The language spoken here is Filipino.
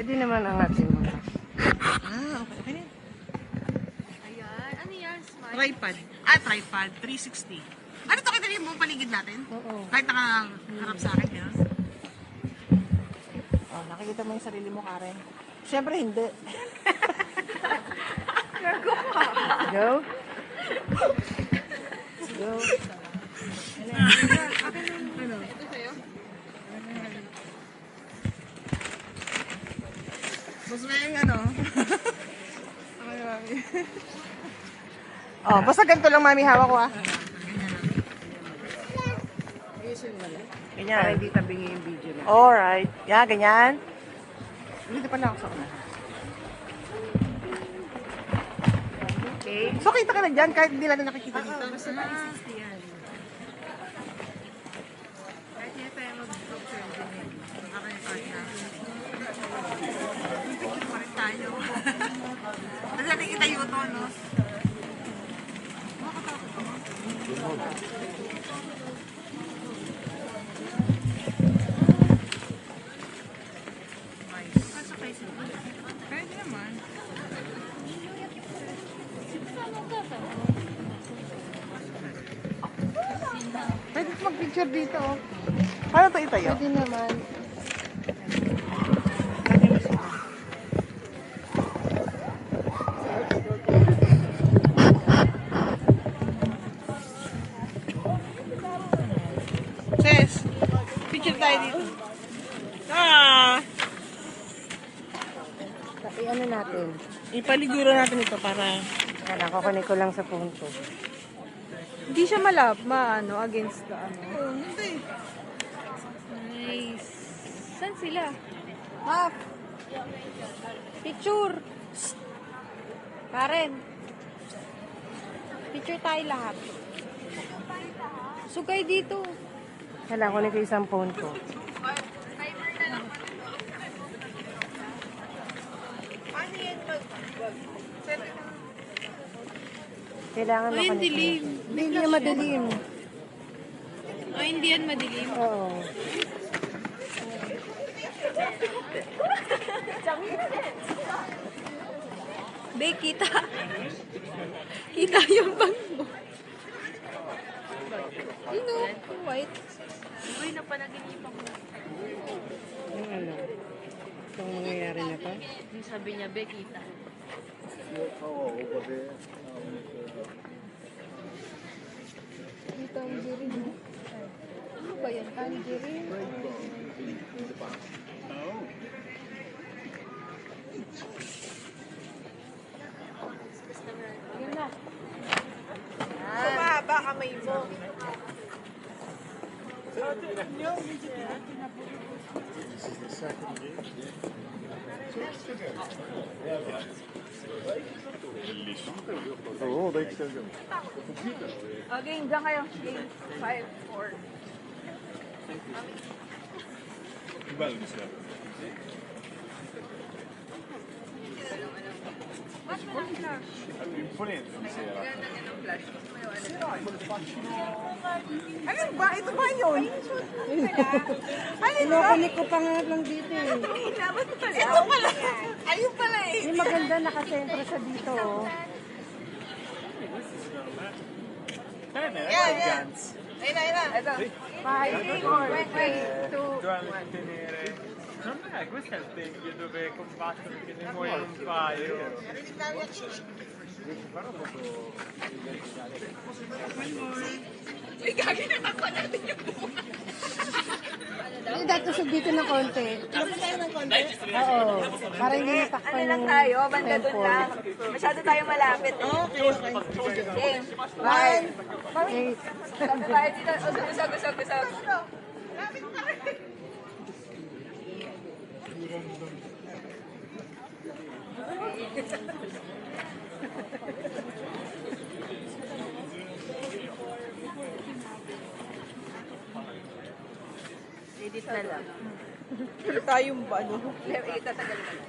Pwede naman ang ating mga. Okay na. Ayan. Ano yan? Smile? Tripod. Tripod. 360. Ano to, kita yung buong paligid natin? Oo. Kahit nakaharap sa akin, yun. Oh, nakikita mo yung sarili mo, Karen. Siyempre, hindi. Go. Go. Ito sa'yo? Mas may yung ano. Okay, mami. Oh, basta ganito lang, mami, hawak ko, ah. Para Ganyan. hindi tabingi yung video na. Alright. Yeah, ganyan. Dito pa na ako sa una. Okay. So, kita ka na dyan kahit hindi natin nakikita dito. Basta 360 yan. Kahit hindi tayo mag-picture din. Okay, na. Picture pa rin tayo. Kasi natin kita yung ito, no? Pwede naman. Pwede mag-picture dito. Paano ito itayo? Pwede naman. Sis, picture tayo dito. Ah! Ano natin? Ipaliguro natin ito para... Kaya kukunin ko lang sa punto. Hindi siya against the ano. Hindi. Nice. Saan sila? Half. Picture. Karen. Picture tayo lahat. Sugay dito. Kailangan kunin ko isang punto. Kailangan Ay, makunin ko. dilim. Hindi niya madilim. Ay, hindi yan madilim. Oo. Be, kita. Kita yung bag mo. You know, white. Uy, napanaginipan ko. Yung ano? Itong mangyayari na to? Yung sabi niya, be, kita. Yung tangerine. Ano ba yan? Tangerine? Yun na. Mahaba kamay mo. Okay, dyan kayo. Game 5, 4. Ano ba? Ito ba yun? Kinukunik ko pa nga lang dito eh. Ito pala. Ayun pala eh. Yung maganda nakasentro siya dito oh. Yan, yan. Ayun na, ayun na. Ito. 5, 4, 3, 2, Non è questo è il tempio dove combattono che ne muoiono un paio. Hindi dati tusog dito ng konti. Oo. Para hindi natakpan Ano lang yung tayo? Banda doon tempo. lang. Masyado tayo malapit. Okay, okay. Game. 5. Eight. Sabi tayo dito. Usog. Edit na lang. Tayong ba, ano? Itatagal na lang.